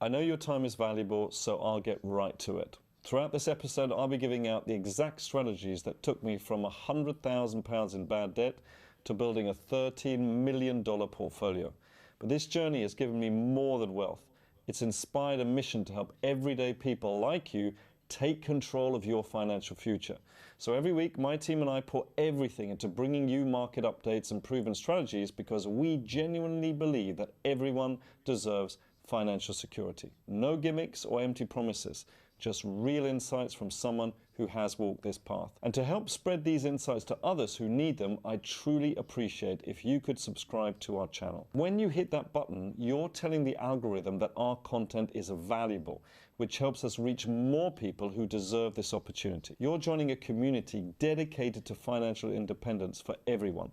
I know your time is valuable, so I'll get right to it. Throughout this episode, I'll be giving out the exact strategies that took me from £100,000 in bad debt to building a $13 million portfolio. But this journey has given me more than wealth. It's inspired a mission to help everyday people like you take control of your financial future. So every week, my team and I pour everything into bringing you market updates and proven strategies because we genuinely believe that everyone deserves financial security. No gimmicks or empty promises, just real insights from someone who has walked this path. And to help spread these insights to others who need them, I truly appreciate if you could subscribe to our channel. When you hit that button, you're telling the algorithm that our content is valuable, which helps us reach more people who deserve this opportunity. You're joining a community dedicated to financial independence for everyone.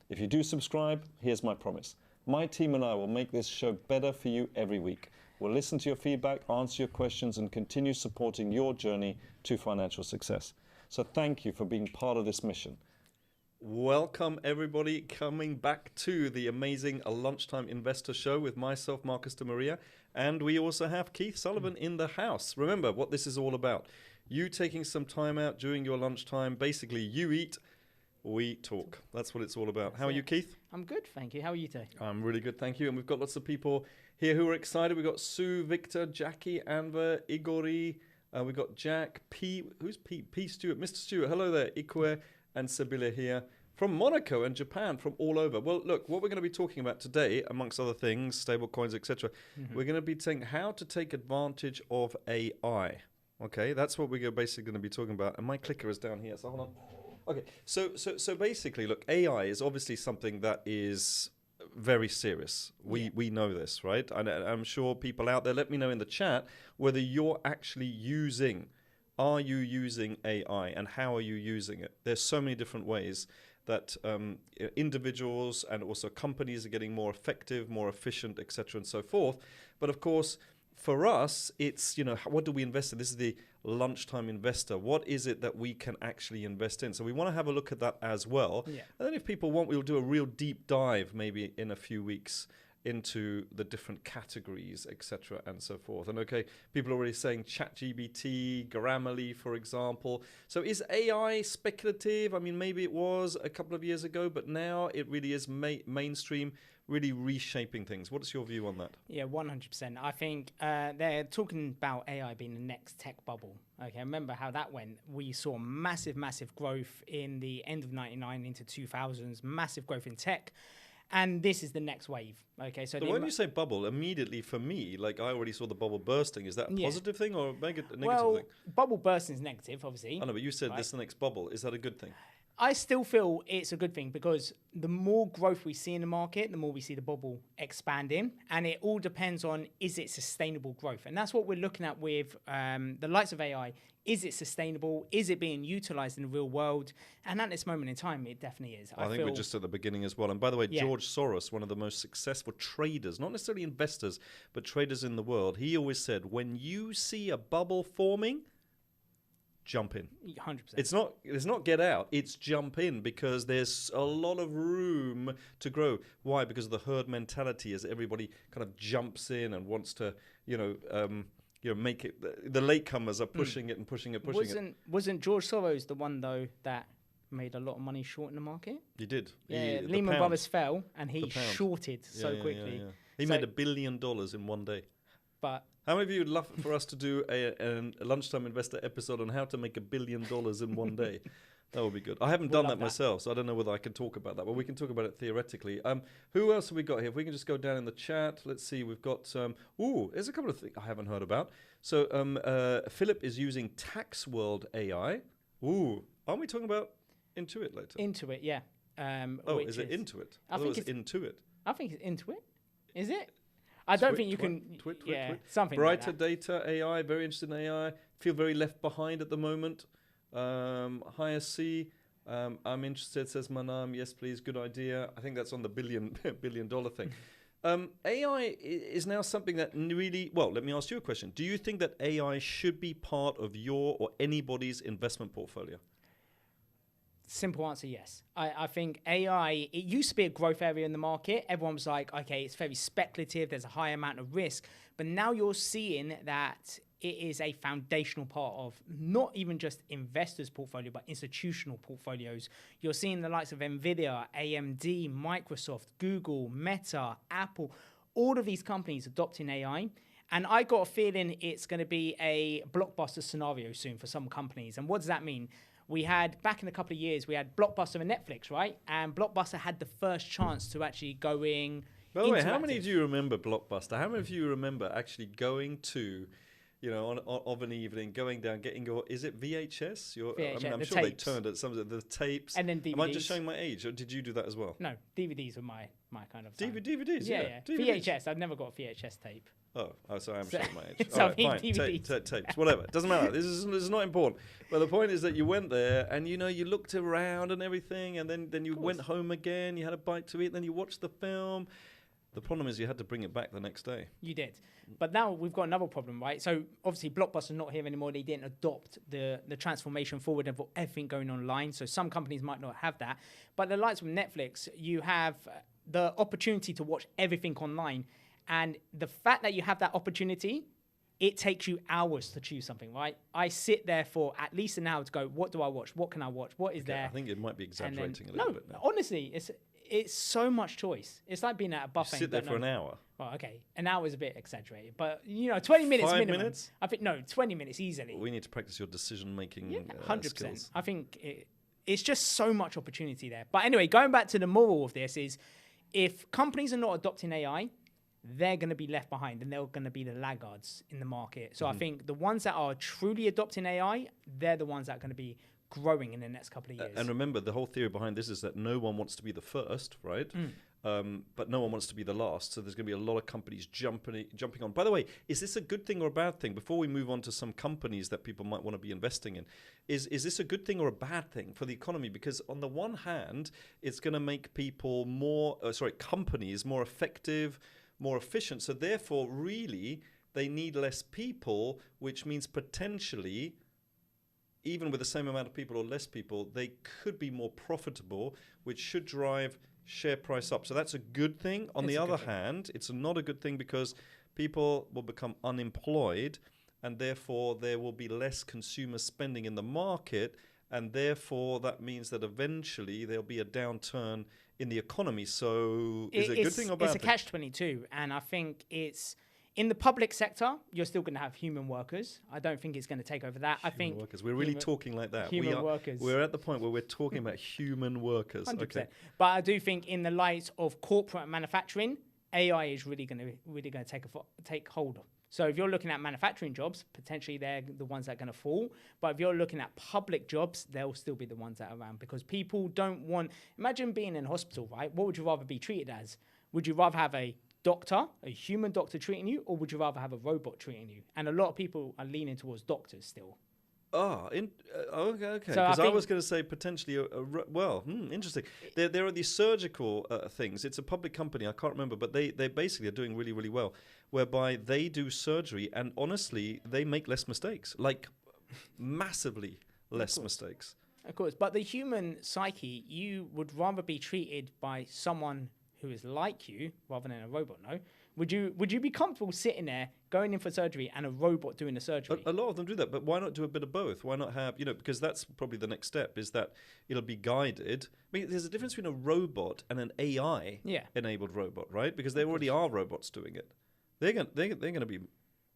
If you do subscribe, here's my promise. My team and I will make this show better for you every week. We'll listen to your feedback, answer your questions, and continue supporting your journey to financial success. So thank you for being part of this mission. Welcome everybody coming back to the amazing Lunchtime Investor Show with myself, Marcus de Maria, and we also have Keith Sullivan in the house. Remember what this is all about. You taking some time out during your lunchtime, basically you eat, we talk. That's what it's all about. How are you, Keith? I'm good, thank you. How are you today? I'm really good, thank you. And we've got lots of people here who are excited. We've got Sue, Victor, Jackie, Anver, Igori. We've got Jack, P. Who's P? P. Stewart. Mr. Stewart, hello there. Ikwe and Sibylla here from Monaco and Japan, from all over. Well, look, what we're going to be talking about today, amongst other things, stablecoins, etc., we're going to be saying how to take advantage of AI. Okay, that's what we're basically going to be talking about. And my clicker is down here, so hold on. Okay, so basically, look, AI is obviously something that is very serious. We know this, right? And I'm sure people out there, let me know in the chat whether you're actually are you using AI and how are you using it? There's so many different ways that individuals and also companies are getting more effective, more efficient, etc. and so forth. But of course, for us, it's, what do we invest in? This is the Lunchtime Investor. What is it that we can actually invest in? So we want to have a look at that as well. Yeah. And then if people want, we'll do a real deep dive maybe in a few weeks into the different categories, etc. and so forth. And okay, people are already saying ChatGPT, Grammarly, for example. So is AI speculative? I mean, maybe it was a couple of years ago, but now it really is mainstream, really reshaping things. What is your view on that? Yeah, 100%. I think they're talking about AI being the next tech bubble. Okay, remember how that went? We saw massive growth in the end of 99 into 2000s, massive growth in tech. And this is the next wave. Okay, so when you say bubble, immediately for me, like I already saw the bubble bursting. Is that a positive thing or a negative thing? Bubble bursting is negative, obviously. I know, but you said this is the next bubble. Is that a good thing? I still feel it's a good thing because the more growth we see in the market, the more we see the bubble expanding. And it all depends on, is it sustainable growth? And that's what we're looking at with the likes of AI. Is it sustainable? Is it being utilized in the real world? And at this moment in time, it definitely is. I think we're just at the beginning as well. And by the way, George Soros, one of the most successful traders, not necessarily investors, but traders in the world, he always said, when you see a bubble forming, jump in. 100%. It's not get out. It's jump in because there's a lot of room to grow. Why? Because of the herd mentality, as everybody kind of jumps in and wants to, make it. The latecomers are pushing it and pushing it. Wasn't George Soros the one though that made a lot of money short in the market? He did. Yeah, Lehman Brothers fell and he shorted so quickly. Yeah. He made $1 billion in one day. But how many of you would love for us to do a Lunchtime Investor episode on how to make $1 billion in one day? That would be good. I haven't done that myself, so I don't know whether I can talk about that. But we can talk about it theoretically. Who else have we got here? If we can just go down in the chat. Let's see. We've got... there's a couple of things I haven't heard about. So Philip is using Tax World AI. Aren't we talking about Intuit later? Intuit, yeah. Is it Intuit? I think it's Intuit. I think it's Intuit. Is it? I don't think you can... Twit. Something Brighter like that. Data AI, very interested in AI. Feel very left behind at the moment. Higher C, I'm interested, says Manam. Yes, please, good idea. I think that's on the billion dollar thing. AI is now something that really... Well, let me ask you a question. Do you think that AI should be part of your or anybody's investment portfolio? Simple answer, yes. I think AI, it used to be a growth area in the market. Everyone was like, okay, it's very speculative. There's a high amount of risk. But now you're seeing that it is a foundational part of not even just investors' portfolio, but institutional portfolios. You're seeing the likes of NVIDIA, AMD, Microsoft, Google, Meta, Apple, all of these companies adopting AI. And I got a feeling it's going to be a blockbuster scenario soon for some companies. And what does that mean? We had, back in a couple of years, we had Blockbuster and Netflix, right? And Blockbuster had the first chance to actually going By the way, how many do you remember Blockbuster? How many of you remember actually going to, of an evening, going down, getting your, is it VHS? VHS, I'm sure tapes. they turned at some of the tapes. And then DVDs. Am I just showing my age, or did you do that as well? No, DVDs were my kind of time. DVDs, yeah. DVDs. VHS, I've never got a VHS tape. Oh, sorry, I'm showing my age. So All right, fine. DVDs. Tapes, whatever. Doesn't matter. This is not important. But the point is that you went there and, you looked around and everything, and then you went home again, you had a bite to eat, then you watched the film. The problem is you had to bring it back the next day. You did. But now we've got another problem, right? So obviously Blockbuster's not here anymore. They didn't adopt the transformation forward of everything going online. So some companies might not have that. But the likes of Netflix, you have the opportunity to watch everything online. And the fact that you have that opportunity, it takes you hours to choose something, right? I sit there for at least an hour to go, what do I watch? What can I watch? What is there? I think it might be exaggerating a little bit now. Honestly, it's so much choice. It's like being at a buffet. Sit there for an hour. Well, okay. An hour is a bit exaggerated. But, 20 minutes 5 minimum. minutes? I think, no, 20 minutes easily. We need to practice your decision-making 100%. skills. I think it's just so much opportunity there. But anyway, going back to the moral of this is, if companies are not adopting AI, they're going to be left behind and they're going to be the laggards in the market. So I think the ones that are truly adopting AI, they're the ones that are going to be growing in the next couple of years. And remember, the whole theory behind this is that no one wants to be the first, right? But no one wants to be the last. So there's going to be a lot of companies jumping on. By the way, is this a good thing or a bad thing? Before we move on to some companies that people might want to be investing in, is this a good thing or a bad thing for the economy? Because on the one hand, it's going to make people companies more effective, more efficient. So therefore, really, they need less people, which means potentially, even with the same amount of people or less people, they could be more profitable, which should drive share price up. So that's a good thing. On the other hand, it's not a good thing because people will become unemployed, and therefore there will be less consumer spending in the market, and therefore that means that eventually there'll be a downturn in the economy. So is it a good thing or bad thing? It's a catch-22, and I think it's in the public sector, you're still going to have human workers. I don't think it's going to take over that. Human workers. We're really talking like that. Workers. We're at the point where we're talking about human workers. 100%. Okay. But I do think in the light of corporate manufacturing, AI is really going to take hold of. So if you're looking at manufacturing jobs, potentially they're the ones that are going to fall. But if you're looking at public jobs, they'll still be the ones that are around, because people don't want... Imagine being in a hospital, right? What would you rather be treated as? Would you rather have a doctor, a human doctor treating you, or would you rather have a robot treating you? And a lot of people are leaning towards doctors still. Okay. So Because I was going to say potentially, interesting. There are these surgical things. It's a public company, I can't remember, but they basically are doing really, really well, whereby they do surgery, and honestly, they make less mistakes, like massively less mistakes. Of course, but the human psyche, you would rather be treated by someone who is like you rather than a robot, no? Would you be comfortable sitting there, going in for surgery, and a robot doing the surgery? A lot of them do that, but why not do a bit of both? Why not have, because that's probably the next step, is that it'll be guided. I mean, there's a difference between a robot and an AI-enabled robot, right? Because there already are robots doing it. They're going to be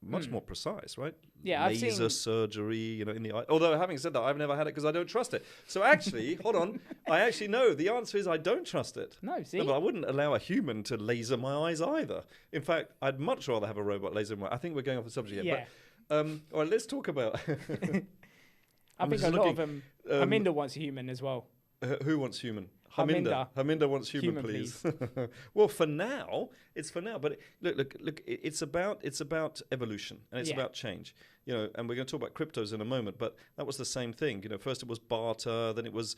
much more precise, right? Yeah, laser surgery, in the eye. Although, having said that, I've never had it because I don't trust it. So actually, hold on, I actually know the answer is I don't trust it. No, see? No, but I wouldn't allow a human to laser my eyes either. In fact, I'd much rather have a robot laser my... I think we're going off the subject here. Yeah. But, all right, let's talk about... I think a lot of them... Haminda wants a human as well. Who wants human? Haminda wants human, please. Well, for now, it's for now. But look, it's about evolution, and it's about change. And we're going to talk about cryptos in a moment, but that was the same thing. First it was barter, then it was,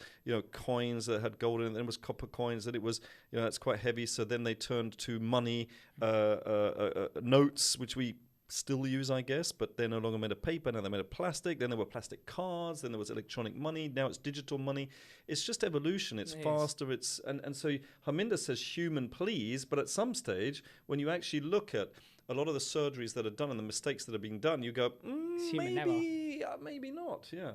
coins that had gold in it, then it was copper coins, then it was, that's quite heavy. So then they turned to money, notes, which we still use, I guess, but they're no longer made of paper. Now they're made of plastic. Then there were plastic cards. Then there was electronic money. Now it's digital money. It's just evolution. It's faster. And so Harminder says human please, but at some stage, when you actually look at a lot of the surgeries that are done and the mistakes that are being done, you go, maybe not. Yeah.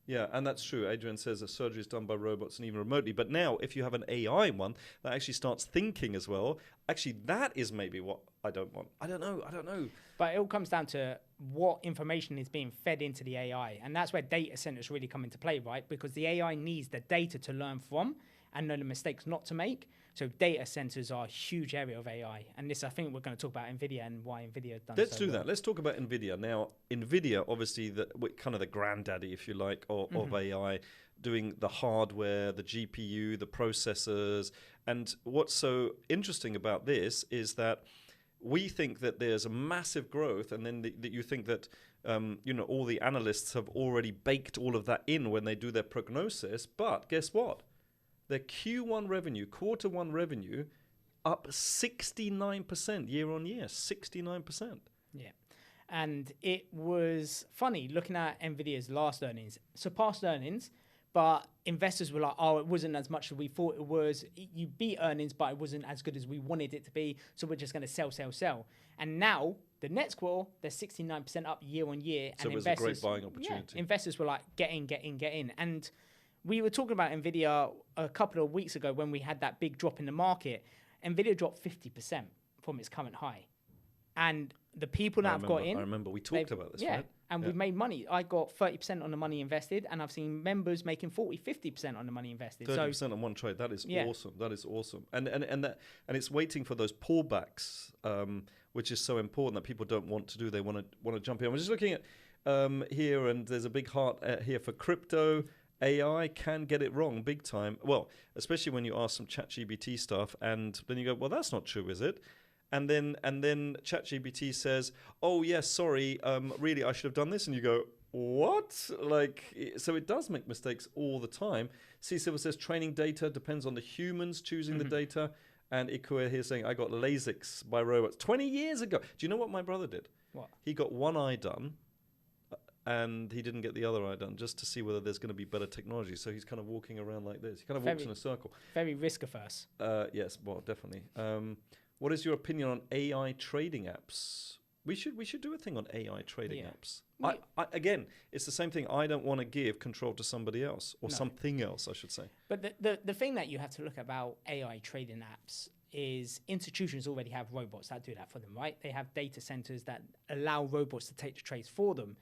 Yeah, and that's true. Adrian says a surgery is done by robots and even remotely. But now, if you have an AI one that actually starts thinking as well, actually that is maybe what I don't want. I don't know. But it all comes down to what information is being fed into the AI. And that's where data centers really come into play, right? Because the AI needs the data to learn from and know the mistakes not to make. So data centers are a huge area of AI. And this, I think we're going to talk about NVIDIA and why NVIDIA has done Let's so do well. that. Let's talk about NVIDIA. Now, NVIDIA, obviously, kind of the granddaddy, if you like, of AI, doing the hardware, the GPU, the processors. And what's so interesting about this is that we think that there's a massive growth, and then that you think that all the analysts have already baked all of that in when they do their prognosis. But guess what? Their quarter one revenue, up 69% year on year, 69%. Yeah. And it was funny looking at NVIDIA's last earnings, surpassed earnings, but investors were like, oh, it wasn't as much as we thought it was. You beat earnings, but it wasn't as good as we wanted it to be. So we're just going to sell. And now, the next quarter, they're 69% up year on year. So it was a great buying opportunity. Yeah, investors were like, get in. And we were talking about NVIDIA a couple of weeks ago when we had that big drop in the market. NVIDIA dropped 50% from its current high. And the people that have got in... I remember we talked about this, right? And we've made money. I got 30% on the money invested, and I've seen members making 50% on the money invested. 30% on one trade. That is awesome. That is awesome. And it's waiting for those pullbacks, which is so important that people don't want to do. They want to jump in. I'm just looking at here, and there's a big heart here for crypto. AI can get it wrong big time. Well, especially when you ask some ChatGPT stuff, and then you go, well, that's not true, is it? And then ChatGPT says, oh, yes, sorry, really, I should have done this. And you go, what? So it does make mistakes all the time. C-Civil says training data depends on the humans choosing the data. And Ikue here saying, I got LASIKs by robots 20 years ago. Do you know what my brother did? What? He got one eye done. And he didn't get the other eye done just to see whether there's going to be better technology. So he's kind of walking around like this. He kind of walks in a circle. Very risk averse. Yes, well, definitely. What is your opinion on AI trading apps? We should do a thing on AI trading apps. Again, it's the same thing. I don't want to give control to somebody else or something else, I should say. But the thing that you have to look about AI trading apps is institutions already have robots that do that for them, right? They have data centers that allow robots to take the trades for them.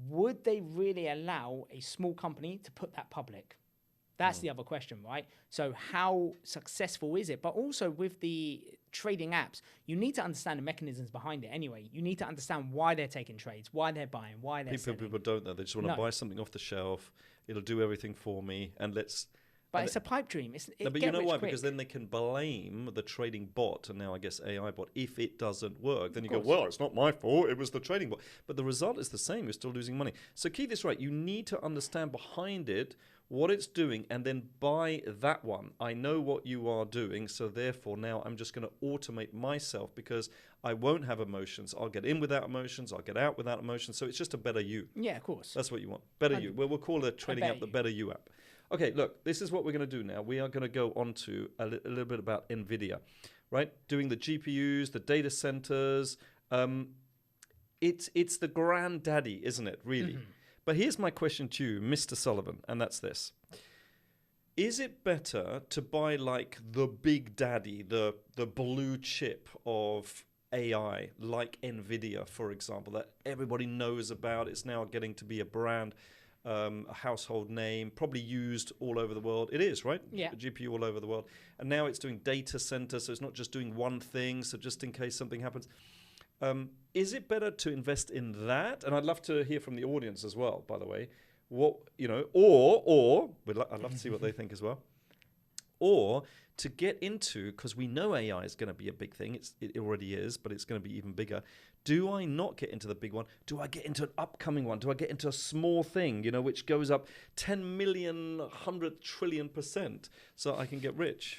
Would they really allow a small company to put that public? That's the other question, right? So how successful is it? But also with the trading apps, you need to understand the mechanisms behind it anyway. You need to understand why they're taking trades, why they're buying, why they're selling. People don't know. They just want to buy something off the shelf. It'll do everything for me, and let's... But it's a pipe dream. But you know why? Because then they can blame the trading bot, and now I guess AI bot, if it doesn't work. Then you go, well, it's not my fault. It was the trading bot. But the result is the same. You're still losing money. So keep this right. You need to understand behind it what it's doing, and then buy that one. I know what you are doing, so therefore now I'm just going to automate myself because I won't have emotions. I'll get in without emotions. I'll get out without emotions. So it's just a better you. Yeah, of course. That's what you want. Better you. Well, we'll call the trading app the Better You app. Okay, look, this is what we're going to do now. We are going to go on to a little bit about NVIDIA, right? Doing the GPUs, the data centers. It's the granddaddy, isn't it, really? Mm-hmm. But here's my question to you, Mr. Sullivan, and that's this. Is it better to buy like the big daddy, the blue chip of AI, like NVIDIA, for example, that everybody knows about? It's now getting to be a brand, a household name, probably used all over the world. It is, right? Yeah. A GPU all over the world. And now it's doing data centers, so it's not just doing one thing, so just in case something happens. Is it better to invest in that? And I'd love to hear from the audience as well, by the way. What, you know, or I'd love to see what they think as well. Or to get into, because we know AI is going to be a big thing. It already is, but it's going to be even bigger. Do I not get into the big one? Do I get into an upcoming one? Do I get into a small thing, you know, which goes up 10 million, 100 trillion %, so I can get rich?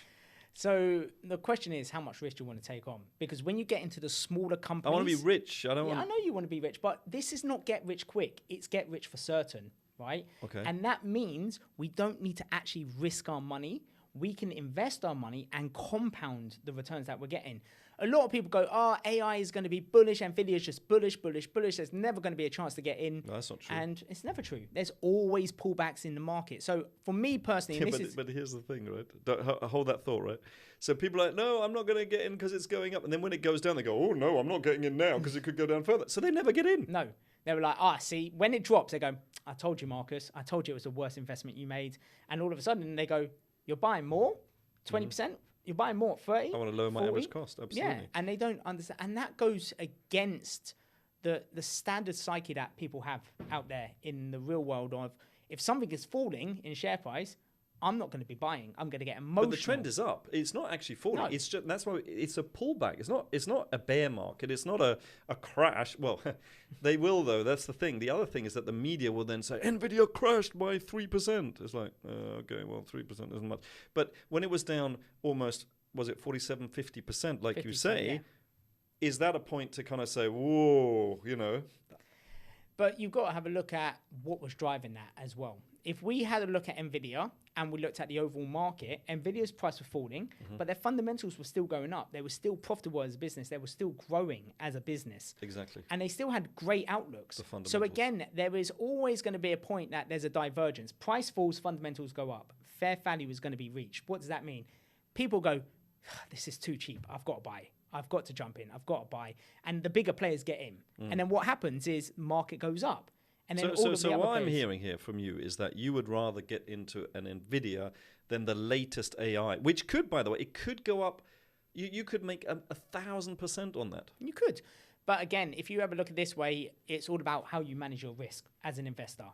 So the question is, how much risk do you want to take on? Because when you get into the smaller companies, I want to be rich. I don't yeah, want. I know you want to be rich, but this is not get rich quick. It's get rich for certain, right? Okay. And that means we don't need to actually risk our money. We can invest our money and compound the returns that we're getting. A lot of people go, AI is going to be bullish. Nvidia is just bullish, bullish, bullish. There's never going to be a chance to get in. No, that's not true. And it's never true. There's always pullbacks in the market. So for me personally, But here's the thing, right? Hold that thought, right? So people are like, no, I'm not going to get in because it's going up. And then when it goes down, they go, oh, no, I'm not getting in now because it could go down further. So they never get in. No. They were like, see, when it drops, they go, I told you, Marcus. I told you it was the worst investment you made. And all of a sudden they go, you're buying more? 20%? You're buying more, 30? I want to lower my 40? average cost, absolutely. Yeah, and they don't understand. And that goes against the standard psyche that people have out there in the real world of, if something is falling in share price, I'm not going to be buying. I'm going to get emotional. But the trend is up. It's not actually falling. No. It's just, that's why it's a pullback. It's not a bear market. It's not a crash. Well, they will though. That's the thing. The other thing is that the media will then say Nvidia crashed by 3%. It's like, okay, well, 3% isn't much. But when it was down almost, was it 47, 50%, like you say, yeah. Is that a point to kind of say, whoa, But you've got to have a look at what was driving that as well. If we had a look at Nvidia and we looked at the overall market, Nvidia's price was falling, but their fundamentals were still going up. They were still profitable as a business. They were still growing as a business. Exactly. And they still had great outlooks. The fundamentals. So again, there is always going to be a point that there's a divergence. Price falls, fundamentals go up. Fair value is going to be reached. What does that mean? People go, this is too cheap. I've got to buy. I've got to jump in. I've got to buy. And the bigger players get in. And then what happens is market goes up. And then So what I'm hearing here from you is that you would rather get into an Nvidia than the latest AI, which could, by the way, it could go up. You could make 1,000% on that. You could. But again, if you have a look at this way, it's all about how you manage your risk as an investor.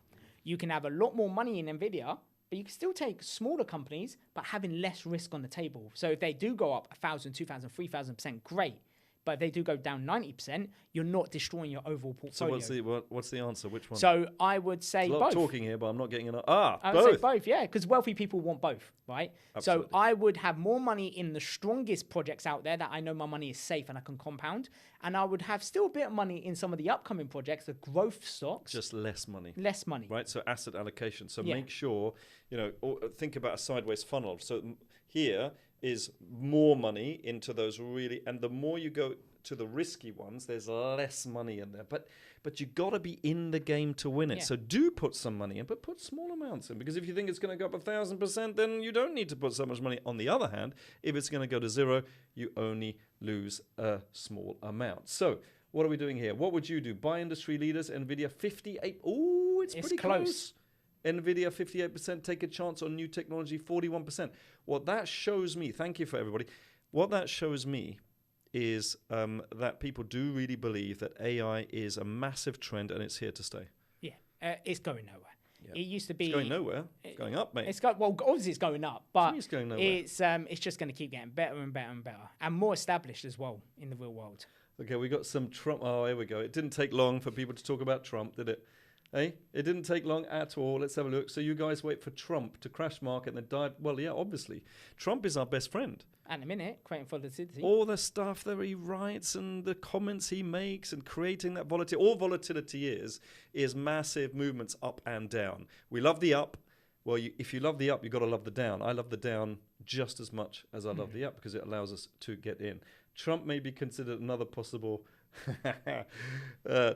You can have a lot more money in Nvidia, but you can still take smaller companies, but having less risk on the table. So if they do go up 1,000, 2,000, 3,000%, great. But if they do go down 90%, you're not destroying your overall portfolio. So what's the answer? Which one? So I would say There's a both. lot of talking here, but I'm not getting enough. I would both. say both, yeah, because wealthy people want both, right? Absolutely. So I would have more money in the strongest projects out there that I know my money is safe and I can compound. And I would have still a bit of money in some of the upcoming projects, the growth stocks. Just less money. Less money. Right, so asset allocation. So Yeah. make sure, think about a sideways funnel. So here is more money into those really, and the more you go to the risky ones, there's less money in there. But you got to be in the game to win it. Yeah. So do put some money in, but put small amounts in. Because if you think it's going to go up 1,000%, then you don't need to put so much money. On the other hand, if it's going to go to zero, you only lose a small amount. So what are we doing here? What would you do? Buy industry leaders, Nvidia 58. Oh, it's pretty close. Nvidia 58%, take a chance on new technology 41%. What that shows me, thank you for everybody. What that shows me is that people do really believe that AI is a massive trend and it's here to stay. Yeah, it's going nowhere. Yeah. It used to be... It's going nowhere. It's going up, mate. Well, obviously it's going up, but It's going nowhere. it's just going to keep getting better and better and better, and more established as well in the real world. Okay, we got some Trump. Oh, here we go. It didn't take long for people to talk about Trump, did it? Hey, it didn't take long at all. Let's have a look. So you guys wait for Trump to crash market and then dive. Well, yeah, obviously. Trump is our best friend. At a minute, creating volatility. All the stuff that he writes and the comments he makes and creating that volatility. All volatility is massive movements up and down. We love the up. Well, if you love the up, you've got to love the down. I love the down just as much as I love the up because it allows us to get in. Trump may be considered another possible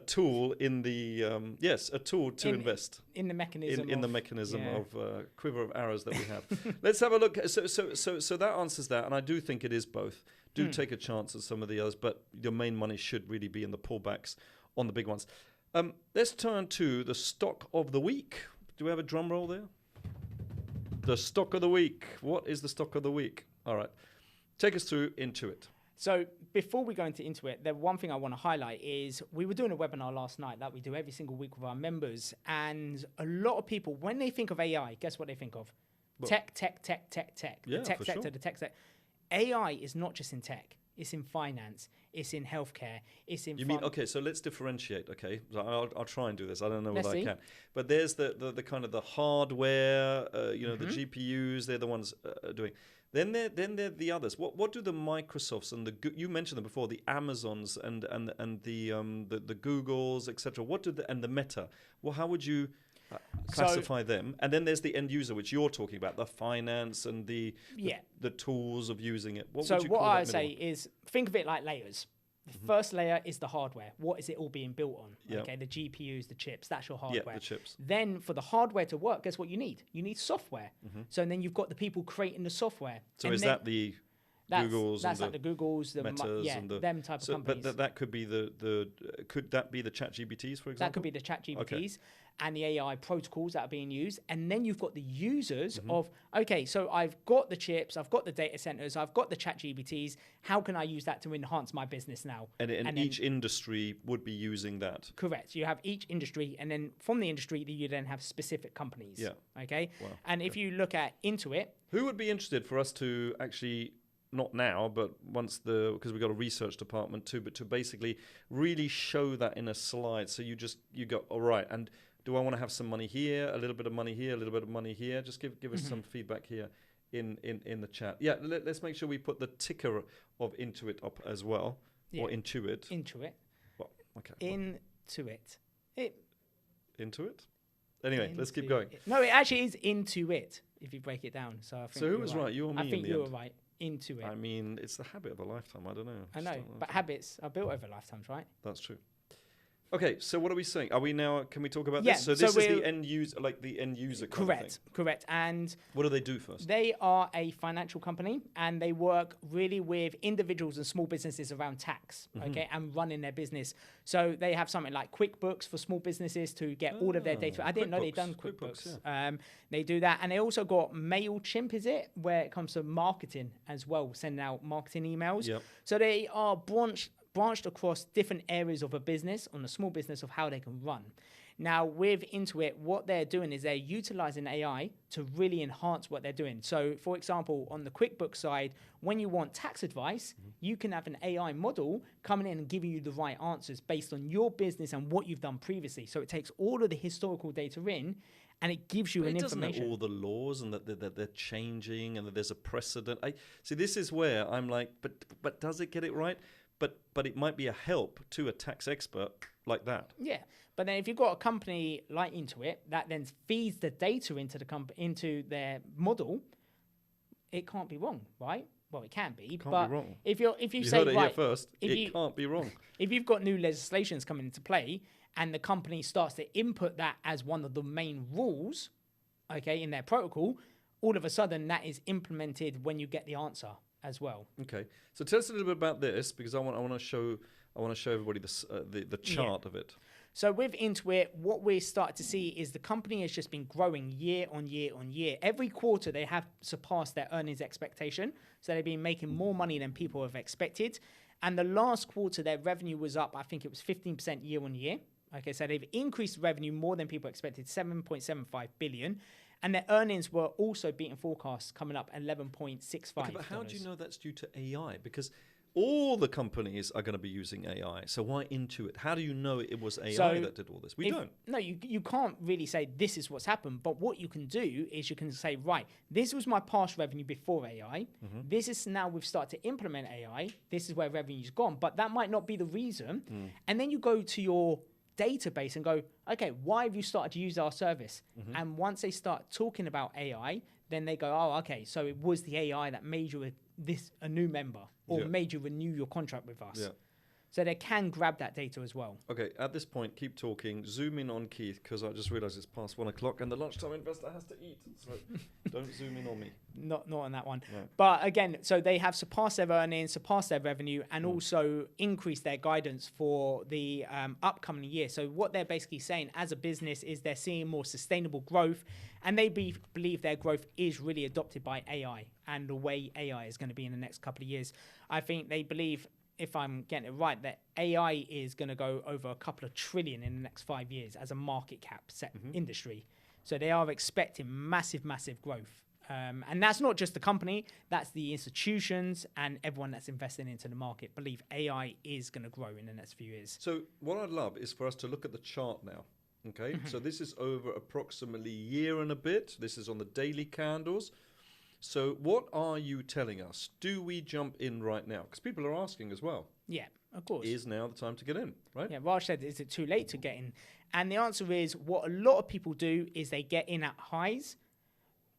tool in the a tool to invest in the mechanism in the mechanism of quiver of arrows that we have. Let's have a look. So that answers that, and I do think it is both. Do take a chance at some of the others, but your main money should really be in the pullbacks on the big ones. Let's turn to the stock of the week. Do we have a drum roll there? The stock of the week. What is the stock of the week? All right, take us through Intuit. So before we go into Intuit, the one thing I want to highlight is we were doing a webinar last night that we do every single week with our members. And a lot of people, when they think of AI, guess what they think of? Well, tech. Yeah, the tech for sector, sure. the tech sector. AI is not just in tech. It's in finance. It's in healthcare. It's in... You mean, okay, so let's differentiate, okay? So I'll try and do this. I don't know Let's whether see. I can. But there's the kind of the hardware, the GPUs, they're the ones doing. Then there are the others. What do the Microsofts and you mentioned them before, the Amazons and the Googles, etc. And the Meta? Well, how would you classify them? And then there's the end user, which you're talking about, the finance and the tools of using it. What would you call I that say is think of it like layers. The first layer is the hardware. What is it all being built on? Yep. Okay, the GPUs, the chips, that's your hardware. Yeah, the chips. Then for the hardware to work, guess what you need? You need software. So then you've got the people creating the software. So is that the Googles? That's like the Googles, the Metas, and them type of companies. But that could be could that be the ChatGPTs, for example? That could be the ChatGPTs and the AI protocols that are being used. And then you've got the users of, okay, so I've got the chips, I've got the data centers, I've got the ChatGPTs. How can I use that to enhance my business now? And each industry would be using that. Correct. You have each industry, and then from the industry, you then have specific companies. Yeah. Okay. Wow. And if you look at Intuit, who would be interested for us to actually, not now, but once because we've got a research department too, but to basically really show that in a slide. So you go, all right, and do I want to have some money here, a little bit of money here, a little bit of money here? Just give us some feedback here in the chat. Yeah, let's make sure we put the ticker of Intuit up as well, or Intuit. Intuit. Well, okay. Intuit. Intuit? Anyway, let's keep going. No, it actually is Intuit if you break it down. So who was right? You or me? I think you were right. Intuit. I mean, it's the habit of a lifetime. I don't know. I know, but habits are built over lifetimes, right? That's true. Okay, so what are we saying? Are we now? Can we talk about this? So this is the end user, like the end user. Correct. And what do they do first? They are a financial company, and they work really with individuals and small businesses around tax, okay, and running their business. So they have something like QuickBooks for small businesses to get all of their data. I didn't know they'd done QuickBooks. They do that, and they also got MailChimp, is it, where it comes to marketing as well, sending out marketing emails. Yep. So they are branched across different areas of a business, on a small business, of how they can run. Now, with Intuit, what they're doing is they're utilizing AI to really enhance what they're doing. So, for example, on the QuickBooks side, when you want tax advice, you can have an AI model coming in and giving you the right answers based on your business and what you've done previously. So it takes all of the historical data in, and it gives you an information. Doesn't it all the laws and that they're changing and that there's a precedent? See, this is where I'm like, but does it get it right? But it might be a help to a tax expert like that. Yeah, but then if you've got a company like Intuit that then feeds the data into into their model, it can't be wrong, right? Well, it can be. Can't be wrong. If you say heard it right, here first, it can't be wrong. If you've got new legislations coming into play and the company starts to input that as one of the main rules, okay, in their protocol, all of a sudden that is implemented when you get the answer as well. Okay, so tell us a little bit about this, because I want to show everybody the chart of it. So with Intuit, what we start to see is the company has just been growing year on year on year. Every quarter they have surpassed their earnings expectation, so they've been making more money than people have expected. And the last quarter, their revenue was up, I think it was 15% year on year. Okay, so they've increased revenue more than people expected, 7.75 billion. And their earnings were also beating forecasts, coming up 11.65. Okay, but how do you know that's due to AI? Because all the companies are going to be using AI. So why Intuit? How do you know it was AI that did all this? We don't. No, you can't really say this is what's happened. But what you can do is you can say, right, this was my past revenue before AI. This is now we've started to implement AI. This is where revenue's gone. But that might not be the reason. And then you go to your database and go, okay, why have you started to use our service? And once they start talking about AI, then they go, oh, okay, so it was the AI that made you a new member or made you renew your contract with us. So they can grab that data as well. Okay, at this point, keep talking. Zoom in on Keith, because I just realised it's past 1 o'clock and the lunchtime investor has to eat. So don't zoom in on me. Not on that one. No. But again, so they have surpassed their earnings, surpassed their revenue, and also increased their guidance for the upcoming year. So what they're basically saying as a business is they're seeing more sustainable growth, and they believe their growth is really adopted by AI and the way AI is going to be in the next couple of years. I think they believe, if I'm getting it right, that AI is going to go over a couple of trillion in the next 5 years as a market cap industry. So they are expecting massive, massive growth. And that's not just the company, that's the institutions and everyone that's investing into the market believe AI is going to grow in the next few years. So what I'd love is for us to look at the chart now. Okay, so this is over approximately a year and a bit. This is on the daily candles. So what are you telling us? Do we jump in right now? Because people are asking as well. Yeah, of course. Is now the time to get in, right? Yeah, Raj said, is it too late to get in? And the answer is what a lot of people do is they get in at highs,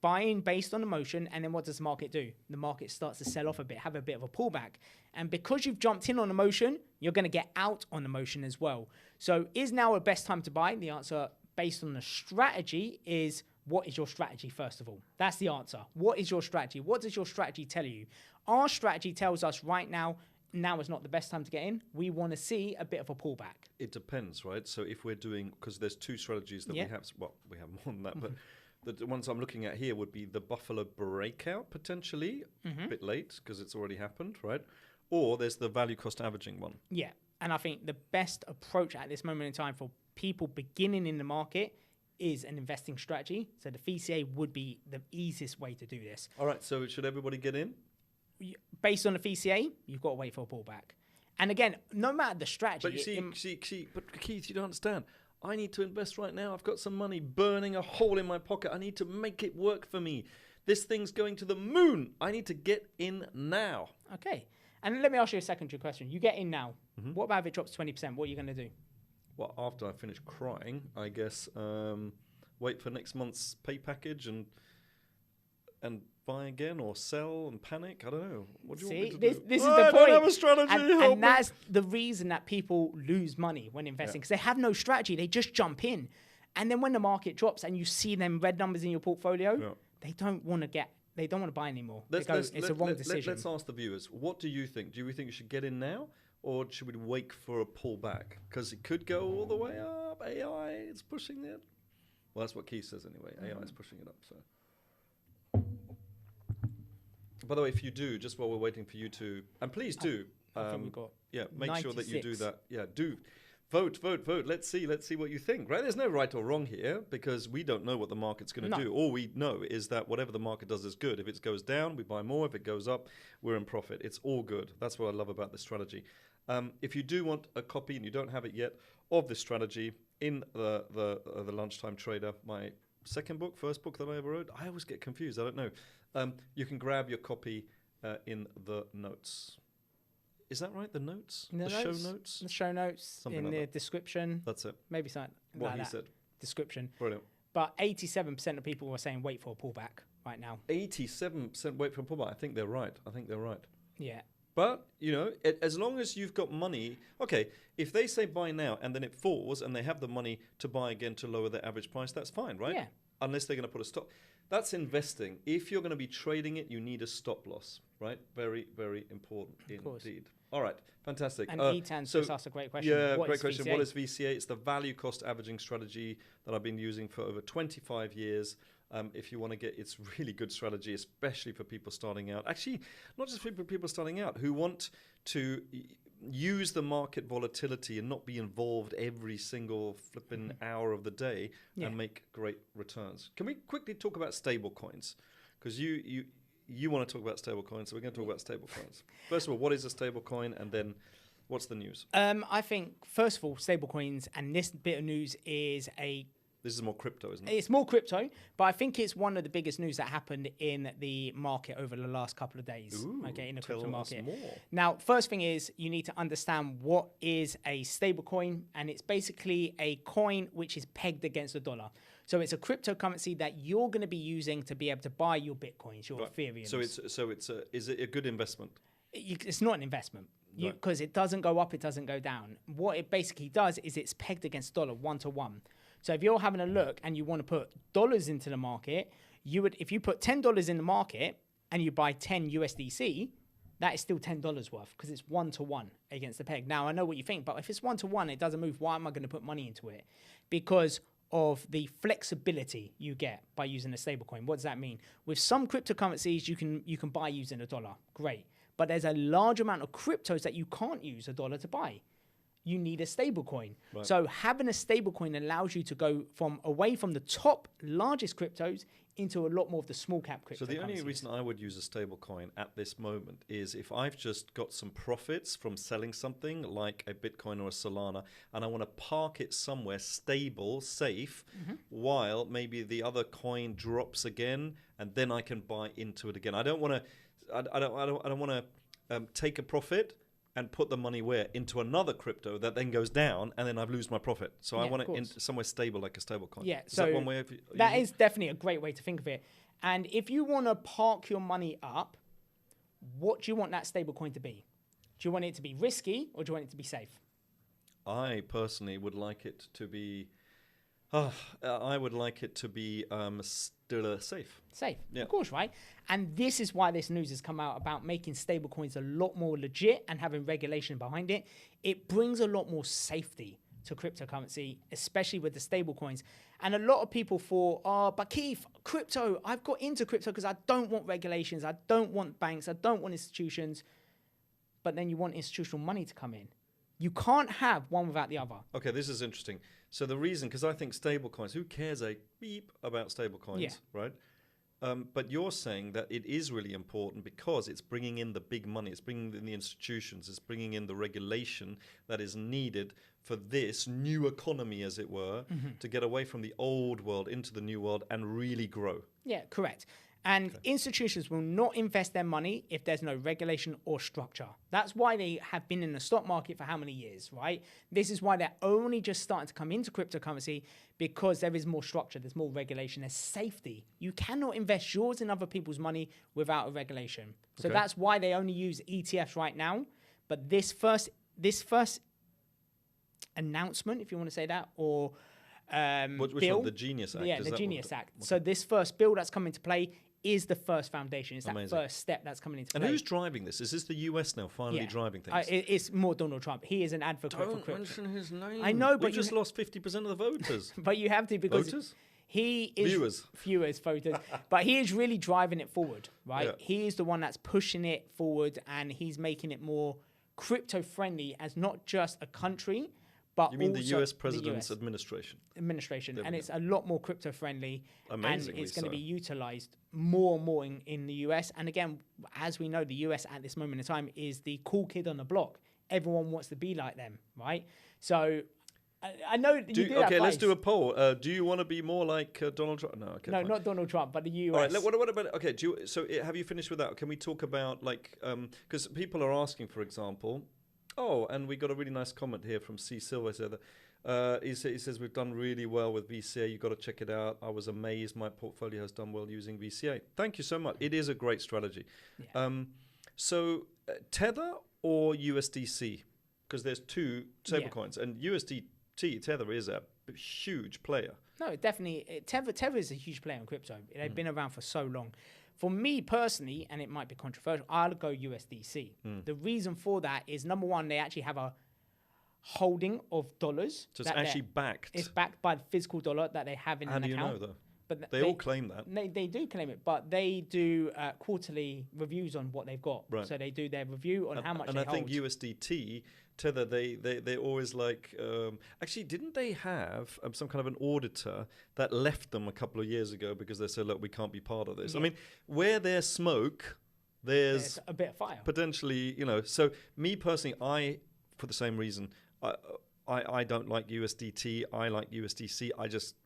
buy in based on emotion, and then what does the market do? The market starts to sell off a bit, have a bit of a pullback. And because you've jumped in on emotion, you're going to get out on emotion as well. So is now the best time to buy? The answer, based on the strategy, is what is your strategy, first of all? That's the answer. What is your strategy? What does your strategy tell you? Our strategy tells us right now is not the best time to get in. We want to see a bit of a pullback. It depends, right? So if we're doing, because there's two strategies that we have, well, we have more than that, but the ones I'm looking at here would be the Buffalo breakout, potentially, a bit late because it's already happened, right? Or there's the value cost averaging one. Yeah, and I think the best approach at this moment in time for people beginning in the market is an investing strategy. So the VCA would be the easiest way to do this. All right, so should everybody get in? Based on the VCA, you've got to wait for a pullback. And again, no matter the strategy... But but Keith, you don't understand. I need to invest right now. I've got some money burning a hole in my pocket. I need to make it work for me. This thing's going to the moon. I need to get in now. Okay. And let me ask you a secondary question. You get in now. What about if it drops 20%? What are you going to do? Well, after I finish crying, I guess wait for next month's pay package and buy again or sell and panic. I don't know. What do you want me to do? This is the point. I don't have a strategy. And that's the reason that people lose money when investing, because they have no strategy. They just jump in. And then when the market drops and you see them red numbers in your portfolio, they don't want to buy anymore. It's a wrong decision. Let's ask the viewers. What do you think? Do we think you should get in now, or should we wait for a pullback? Because it could go all the way up. AI is pushing it. Well, that's what Keith says anyway. AI is pushing it up. So. By the way, if you do, just while we're waiting for you to, and please do, I think we've got make 96. sure that you do that. Yeah, do vote. Let's see what you think. Right? There's no right or wrong here because we don't know what the market's going to do. All we know is that whatever the market does is good. If it goes down, we buy more. If it goes up, we're in profit. It's all good. That's what I love about this strategy. If you do want a copy and you don't have it yet of this strategy in the Lunchtime Trader, my first book that I ever wrote, I always get confused. I don't know. You can grab your copy in the notes. Is that right? The notes? The show notes? The show notes. Something in the description. That's it. Maybe something what like he that. said. Description. Brilliant. But 87% of people were saying wait for a pullback right now. 87% wait for a pullback. I think they're right. Yeah. But, as long as you've got money, okay, if they say buy now and then it falls and they have the money to buy again to lower their average price, that's fine, right? Yeah. Unless they're going to put a stop. That's investing. If you're going to be trading it, you need a stop loss, right? Very, very important indeed. All right, fantastic. And Etan's just asked a great question. Yeah, great question. What is VCA? It's the value cost averaging strategy that I've been using for over 25 years. If you want to get, it's really good strategy, especially for people starting out. Actually, not just for people starting out who want to use the market volatility and not be involved every single flipping hour of the day and make great returns. Can we quickly talk about stablecoins? Because you want to talk about stablecoins, so we're going to talk about stablecoins. First of all, what is a stablecoin, and then what's the news? I think, first of all, stablecoins, and this bit of news is This is more crypto, isn't it? It's more crypto, but I think it's one of the biggest news that happened in the market over the last couple of days. Ooh, in the crypto market. More. Now, first thing is you need to understand what is a stablecoin, and it's basically a coin which is pegged against the dollar. So it's a cryptocurrency that you're going to be using to be able to buy your bitcoins, your Ethereum. Is it a good investment? It's not an investment because it doesn't go up, it doesn't go down. What it basically does is it's pegged against dollar 1-to-1. So if you're having a look and you want to put dollars into the market, if you put $10 in the market and you buy 10 USDC, that is still $10 worth because it's 1-to-1 against the peg. Now, I know what you think, but if it's 1-to-1, it doesn't move. Why am I going to put money into it? Because of the flexibility you get by using a stablecoin. What does that mean? With some cryptocurrencies, you can buy using a dollar. Great. But there's a large amount of cryptos that you can't use a dollar to buy. you need a stablecoin. Right. So having a stablecoin allows you to go away from the top largest cryptos into a lot more of the small cap cryptocurrencies. So the only reason I would use a stablecoin at this moment is if I've just got some profits from selling something like a Bitcoin or a Solana, and I want to park it somewhere stable, safe, while maybe the other coin drops again, and then I can buy into it again. I don't want to. I don't want to take a profit and put the money where? Into another crypto that then goes down, and then I lose my profit. So I want it in somewhere stable, like a stable coin. Yeah, is that one way of that is definitely a great way to think of it. And if you want to park your money up, what do you want that stable coin to be? Do you want it to be risky, or do you want it to be safe? I personally would like it to be. I would like it to be still safe. Safe, Yeah. of course, right? And this is why this news has come out about making stablecoins a lot more legit and having regulation behind it. It brings a lot more safety to cryptocurrency, especially with the stablecoins. And a lot of people thought, but Keith, crypto, I've got into crypto because I don't want regulations, I don't want banks, I don't want institutions. But then you want institutional money to come in. You can't have one without the other. Okay, this is interesting. So the reason, because I think stablecoins, who cares a beep about stablecoins, right? But you're saying that it is really important because it's bringing in the big money, it's bringing in the institutions, it's bringing in the regulation that is needed for this new economy, as it were, to get away from the old world into the new world and really grow. Yeah, correct. And institutions will not invest their money if there's no regulation or structure. That's why they have been in the stock market for how many years, right? This is why they're only just starting to come into cryptocurrency, because there is more structure, there's more regulation, there's safety. You cannot invest yours in other people's money without a regulation. So that's why they only use ETFs right now. But this first announcement, if you want to say that, or which bill, one? The Genius Act? Yeah, the Genius Act. So this first bill that's coming into play is the first foundation. It's that first step that's coming into play. And who's driving this? Is this the US now finally driving things? It's more Donald Trump. He is an advocate for crypto. Don't mention his name. I know, but we just lost 50% of the voters. But you have to, because Voters? he is viewers, voters. But he is really driving it forward, right? Yeah. He is the one that's pushing it forward, and he's making it more crypto friendly as not just a country, but You mean the also US President's the US administration? and it's a lot more crypto friendly, and Amazingly it's going to so. be utilized more and more in the US. And again, as we know, the US at this moment in time is the cool kid on the block. Everyone wants to be like them, right? So I know you do that. Okay, let's do a poll. Do you want to be more like Donald Trump? No, okay. No, fine. not Donald Trump, but the US. All right. What about? Okay. Have you finished with that? Can we talk about because people are asking, for example. Oh, and we got a really nice comment here from C. Silva. He says we've done really well with VCA. You've got to check it out. I was amazed. My portfolio has done well using VCA. Thank you so much. It is a great strategy. Yeah. So Tether or USDC? Because there's two stablecoins, and USDT, Tether is a huge player. No, definitely. Tether is a huge player in crypto. They've been around for so long. For me personally, and it might be controversial, I'll go USDC. The reason for that is, number one, they actually have a holding of dollars. So it's actually backed. It's backed by the physical dollar that they have in an account. How do you know, though? But they all claim that. They do claim it, but they do quarterly reviews on what they've got. Right. So they do their review on how much they hold. And I think USDT, Tether, they always like... actually, didn't they have some kind of an auditor that left them a couple of years ago because they said, look, we can't be part of this? Yeah. I mean, where there's smoke, there's a bit of fire. Potentially, So me personally, for the same reason, I don't like USDT. I like USDC.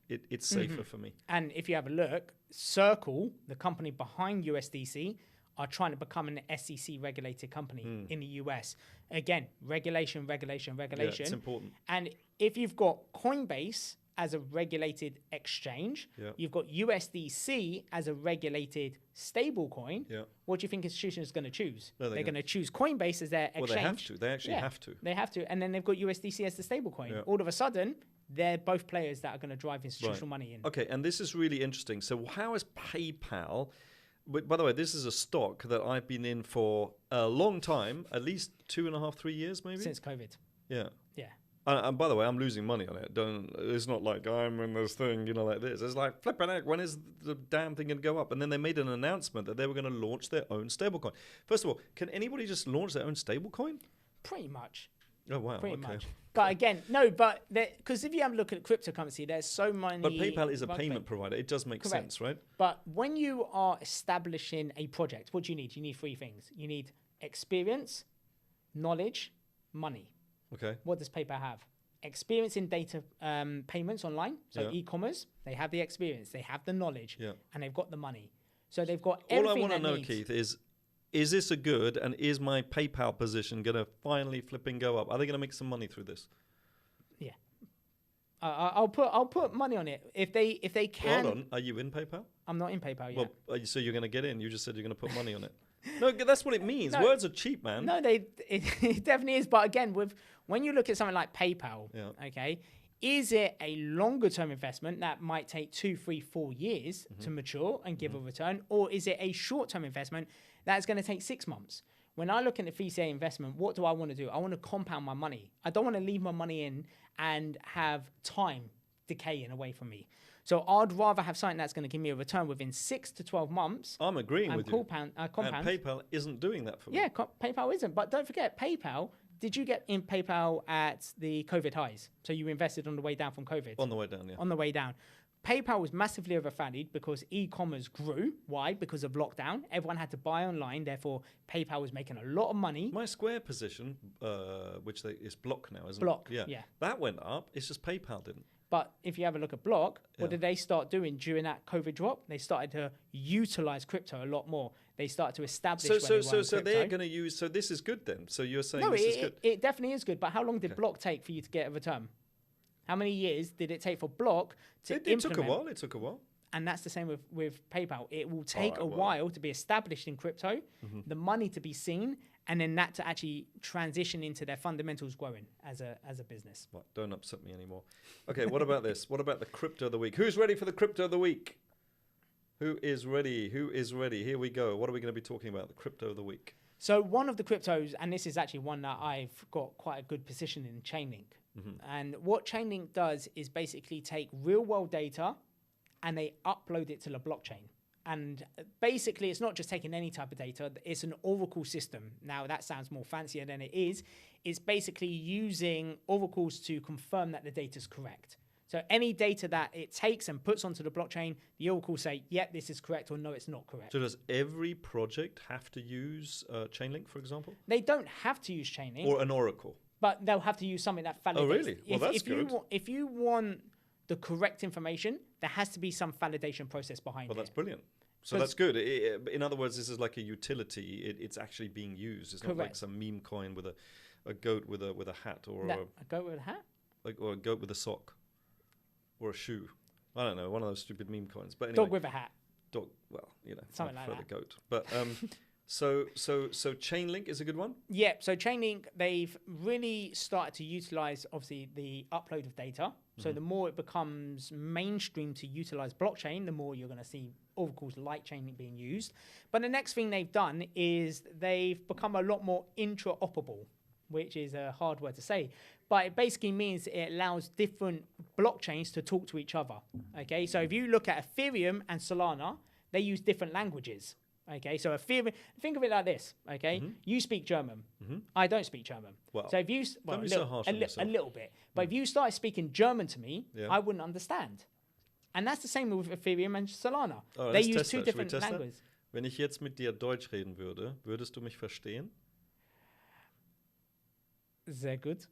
It's safer for me. And if you have a look, Circle, the company behind USDC, are trying to become an SEC regulated company in the US. Again, regulation. Yeah, it's important. And if you've got Coinbase as a regulated exchange, you've got USDC as a regulated stable coin, what do you think institutions are going to choose? No, they're going to choose Coinbase as their exchange. Well, they have to. They actually have to. They have to. And then they've got USDC as the stable coin. Yeah. All of a sudden, they're both players that are going to drive institutional money in. Okay, and this is really interesting. So how is PayPal... By the way, this is a stock that I've been in for a long time, at least 2.5, 3 years, maybe? Since COVID. Yeah. Yeah. And by the way, I'm losing money on it. It's not like I'm in this thing, like this. It's like, flipping heck, when is the damn thing going to go up? And then they made an announcement that they were going to launch their own stablecoin. First of all, can anybody just launch their own stablecoin? Pretty much. Oh wow. pretty Okay. much. But again, no, but because if you have a look at cryptocurrency, there's so many. But PayPal is a payment provider. It does make Correct. sense, right? But when you are establishing a project, what do you need? You need three things. You need experience, knowledge, money. Okay. What does PayPal have? Experience in data payments online. So Yeah. e-commerce, they have the experience, they have the knowledge, Yeah. and they've got the money. So they've got All I everything want to that know, needs. Keith, is this a good, and is my PayPal position going to finally flipping go up? Are they going to make some money through this? Yeah. I'll put money on it if they can. Hold on. Are you in PayPal? I'm not in PayPal yet. Well, so you're going to get in. You just said you're going to put money on it. No, that's what it means. No. Words are cheap, man. No, it definitely is. But again, when you look at something like PayPal, Yeah. okay, is it a longer term investment that might take 2, 3, 4 years to mature and give a return, or is it a short term investment that's going to take 6 months? When I look at the VCA investment, what do I want to do? I want to compound my money. I don't want to leave my money in and have time decaying away from me. So I'd rather have something that's going to give me a return within 6 to 12 months. I'm agreeing and with you. compound. And PayPal isn't doing that for me. Yeah, PayPal isn't. But don't forget, PayPal, did you get in PayPal at the COVID highs? So you invested on the way down from COVID? On the way down, yeah. On the way down. PayPal was massively overvalued because e-commerce grew. Why? Because of lockdown. Everyone had to buy online. Therefore, PayPal was making a lot of money. My Square position, which is Block now, isn't Block, it? yeah. That went up. It's just PayPal didn't. But if you have a look at Block, what Yeah. did they start doing during that COVID drop? They started to utilize crypto a lot more. They started to establish where they were in So they're crypto. going to use. So this is good then. So you're saying No, this is good. it definitely is good. But how long did Block take for you to get a return? How many years did it take for Block to It implement? took a while. It took a while. And that's the same with PayPal. It will take Alright, a well. while to be established in crypto, the money to be seen, and then that to actually transition into their fundamentals growing as a business. Right, don't upset me anymore. Okay, what about this? What about the crypto of the week? Who's ready for the crypto of the week? Who is ready? Who is ready? Here we go. What are we going to be talking about? The crypto of the week. So one of the cryptos, and this is actually one that I've got quite a good position in, Chainlink. And what Chainlink does is basically take real world data and they upload it to the blockchain. And basically, it's not just taking any type of data. It's an Oracle system. Now, that sounds more fancier than it is. It's basically using oracles to confirm that the data is correct. So any data that it takes and puts onto the blockchain, the oracle say, yep, this is correct, or no, it's not correct. So does every project have to use Chainlink, for example? They don't have to use Chainlink, Or an oracle? but they'll have to use something that validates. Oh, really? Well, that's if good. If you want the correct information, there has to be some validation process behind Well, it. that's brilliant. So that's good. In other words, this is like a utility. It's actually being used. It's not like Correct. some meme coin with a goat with a hat or A goat with a hat? or a goat with a sock or a shoe. I don't know, one of those stupid meme coins. But anyway, Dog with a hat. dog. Well, you know, Something I like prefer that. the goat. But so Chainlink is a good one. Yeah, so Chainlink, they've really started to utilize, obviously, the upload of data. So the more it becomes mainstream to utilize blockchain, the more you're going to see oracles like Chainlink being used. But the next thing they've done is they've become a lot more interoperable, which is a hard word to say. But it basically means it allows different blockchains to talk to each other. Okay, so if you look at Ethereum and Solana, they use different languages. Okay, so Ethereum, think of it like this. Okay, you speak German. I don't speak German. Well, so if you, don't be so harsh on yourself. a little bit, but if you started speaking German to me, Yeah. I wouldn't understand. And that's the same with Ethereum and Solana. Oh, they let's use test two that. Shall we different test that? languages. Wenn ich jetzt mit dir Deutsch reden würde, würdest du mich verstehen? Sehr gut.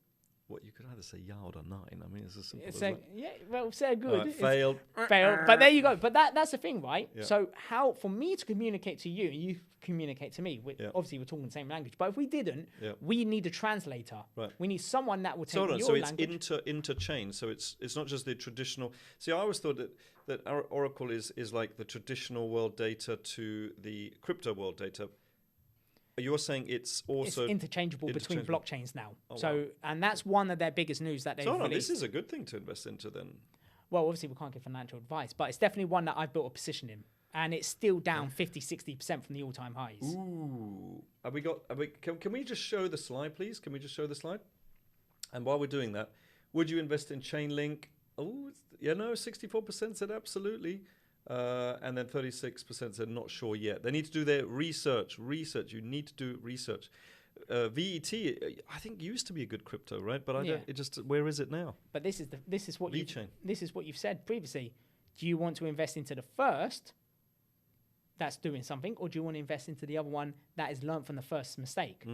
What, you could either say ja or nein. I mean, it's as simple as So, that. yeah, well, sehr good. Alright, failed. Fail. But there you go. But that's the thing, right? Yeah. So how for me to communicate to you and you communicate to me, Yeah. obviously we're talking the same language, but if we didn't, Yeah. we need a translator. Right. We need someone that will take So, your so it's language. interchain. So it's not just the traditional. See, I always thought that our Oracle is like the traditional world data to the crypto world data. You're saying it's also It's interchangeable between interchangeable. blockchains now. Oh, so, wow. and that's one of their biggest news that they've So no, released. this is a good thing to invest into then. Well, obviously we can't give financial advice, but it's definitely one that I've built a position in. And it's still down 50-60% from the all-time highs. Ooh, can we just show the slide, please? Can we just show the slide? And while we're doing that, would you invest in Chainlink? Oh, 64% said absolutely. And then 36% said not sure yet. They need to do their research. You need to do research. VET, I think used to be a good crypto, right? But I Yeah. don't. It just where is it now? But this is what VeChain. this is what you've said previously. Do you want to invest into the first that's doing something, or do you want to invest into the other one that is learned from the first mistake?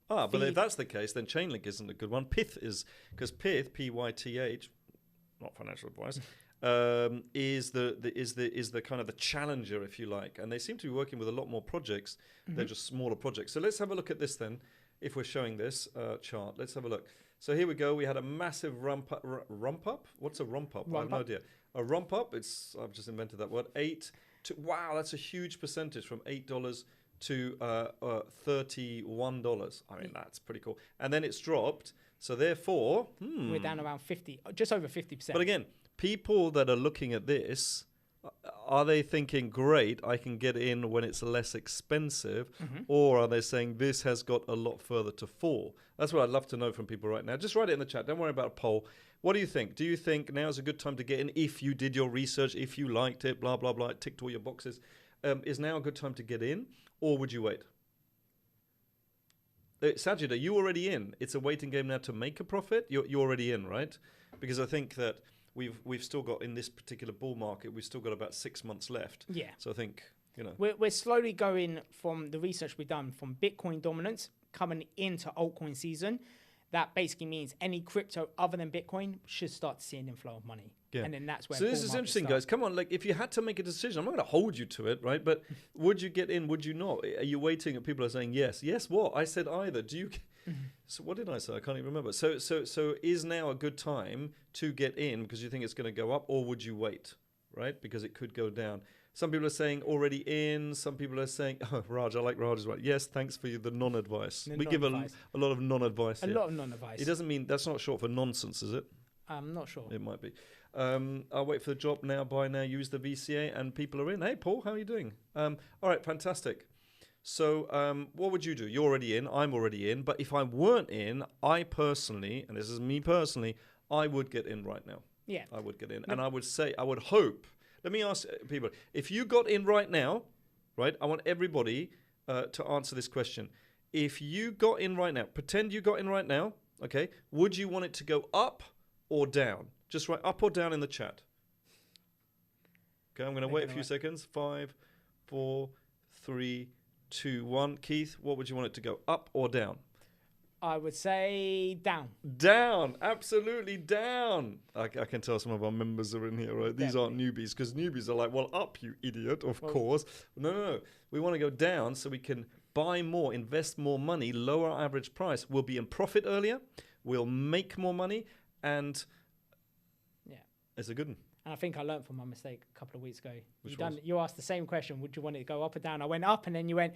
But if that's the case, then Chainlink isn't a good one. Pith is, because Pith, Pyth, not financial advice, is the kind of the challenger, if you like, and they seem to be working with a lot more projects. They're just smaller projects. So let's have a look at this then. If we're showing this chart, let's have a look. So here we go. We had a massive rump up. What's a rump up? I have no idea. A rump up. I've just invented that word. Wow, that's a huge percentage from $8 to $31. I mean, that's pretty cool. And then it's dropped. So therefore, we're down around 50, just over 50%. But again, people that are looking at this, are they thinking, great, I can get in when it's less expensive? Or are they saying this has got a lot further to fall? That's what I'd love to know from people right now. Just write it in the chat. Don't worry about a poll. What do you think? Do you think now is a good time to get in if you did your research, if you liked it, blah, blah, blah, it ticked all your boxes? Is now a good time to get in, or would you wait? Sajid, are you already in? It's a waiting game now to make a profit? You're already in, right? Because I think that we've still got, in this particular bull market, we've still got about 6 months left. Yeah. So I think, We're slowly going from the research we've done from Bitcoin dominance coming into altcoin season. That basically means any crypto other than Bitcoin should start to see an inflow of money. Yeah. And then that's where. So this is interesting, guys. Come on, like if you had to make a decision, I'm not going to hold you to it, right? But would you get in? Would you not? Are you waiting? People are saying yes. Yes, what? I said either. Do you? So what did I say? I can't even remember. So is now a good time to get in because you think it's going to go up, or would you wait, right? Because it could go down. Some people are saying already in. Some people are saying, oh, Raj, I like Raj as well. Yes, thanks for the non-advice. We give a lot of non-advice here. A lot of non-advice. It doesn't mean, that's not short for nonsense, is it? I'm not sure. It might be. I'll wait for the drop now, buy now, use the VCA, and people are in. Hey, Paul, how are you doing? All right, fantastic. So what would you do? You're already in. I'm already in. But if I weren't in, I personally, and this is me personally, I would get in right now. Yeah. I would get in. And I would say, I would hope. Let me ask people, if you got in right now, right, I want everybody to answer this question. If you got in right now, pretend you got in right now, okay, would you want it to go up or down? Just write up or down in the chat. Okay, I'm going to wait a few seconds. 5, 4, 3, 2, 1. Keith, what would you want it to go, up or down? I would say down. Down, absolutely down. I can tell some of our members are in here, right? These aren't newbies, because newbies are like, well, up, you idiot, of course. No. We want to go down so we can buy more, invest more money, lower our average price. We'll be in profit earlier. We'll make more money. And it's a good one. And I think I learned from my mistake a couple of weeks ago. You asked the same question. Would you want it to go up or down? I went up, and then you went,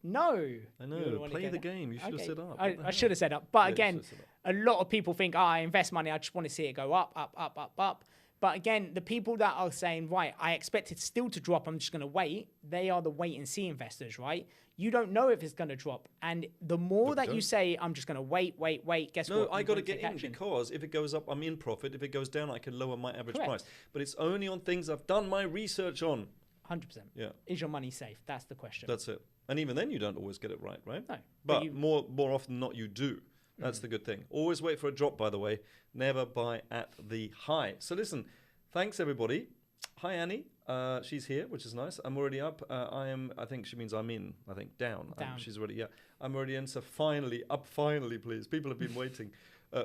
no. I know. Play the game. You should have said up. I should have said up. But again, a lot of people think, I invest money. I just want to see it go up, up, up, up, up. But again, the people that are saying, right, I expect it still to drop, I'm just going to wait, they are the wait and see investors, right? You don't know if it's going to drop. And the more that you say, I'm just going to wait, guess what? No, I got to get in because if it goes up, I'm in profit. If it goes down, I can lower my average price. But it's only on things I've done my research on. 100%. Yeah. Is your money safe? That's the question. That's it. And even then, you don't always get it right? No. But more often than not, you do. That's the good thing. Always wait for a drop, by the way. Never buy at the high. So listen, thanks, everybody. Hi, Annie. She's here, which is nice. I'm already up. I think she means I'm in. I think down. She's already, I'm already in. So finally, please. People have been waiting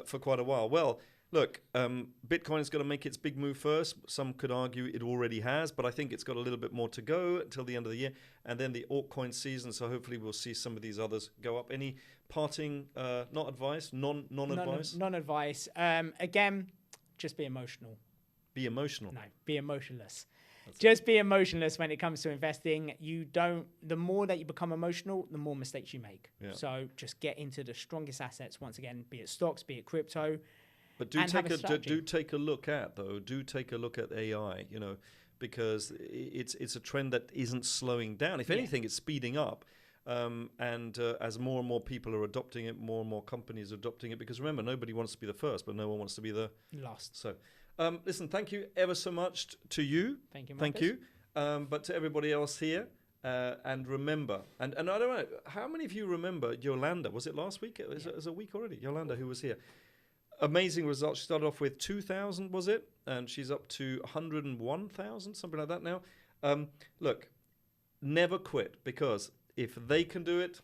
for quite a while. Well, look, Bitcoin is going to make its big move first. Some could argue it already has, but I think it's got a little bit more to go until the end of the year. And then the altcoin season, so hopefully we'll see some of these others go up. Any parting, not advice, non-advice? Non-advice. Again, just be emotional. Be emotional? No, be emotionless. Just be emotionless when it comes to investing. The more that you become emotional, the more mistakes you make. Yeah. So just get into the strongest assets once again, be it stocks, be it crypto. But do take a look at AI, because it's a trend that isn't slowing down. If anything, it's speeding up. And as more and more people are adopting it, more and more companies are adopting it. Because remember, nobody wants to be the first, but no one wants to be the last. So, listen, thank you ever so much to you. Thank you, Marcus. Thank you. But to everybody else here, And remember, and I don't know, how many of you remember Yolanda? Was it last week? It was a week already. Yolanda, who was here. Amazing results. She started off with 2,000, was it? And she's up to 101,000, something like that now. Look, never quit, because if they can do it,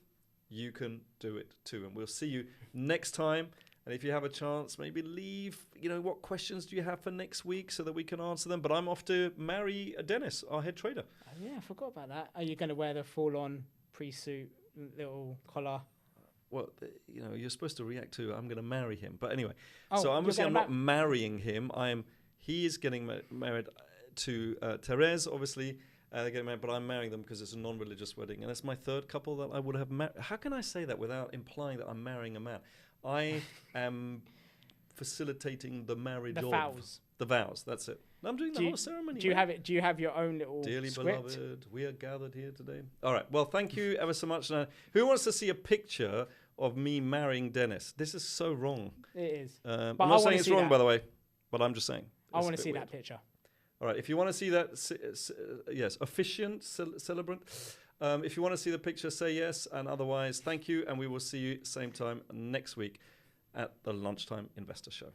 you can do it too. And we'll see you next time. And if you have a chance, maybe leave, what questions do you have for next week so that we can answer them. But I'm off to marry Dennis, our head trader. Oh, yeah, I forgot about that. Are you going to wear the full-on pre-suit little collar? Well, you're supposed to react to, I'm going to marry him. But anyway, Oh, so obviously I'm not ma- marrying him. He is getting married to Therese, obviously. They're getting married, but I'm marrying them because it's a non-religious wedding. And it's my third couple that I would have married. How can I say that without implying that I'm marrying a man? I am facilitating the marriage of vows. The vows. That's it. I'm doing the whole ceremony. Do you have your own little Dearly script? beloved, we are gathered here today. All right. Well, thank you ever so much. Now, who wants to see a picture of me marrying Dennis? This is so wrong. It is. I'm not saying it's wrong, by the way, but I'm just saying. I want to see that picture. All right. If you want to see that, yes, officiant, celebrant. If you want to see the picture, say yes. And otherwise, thank you. And we will see you same time next week at the Lunchtime Investor Show.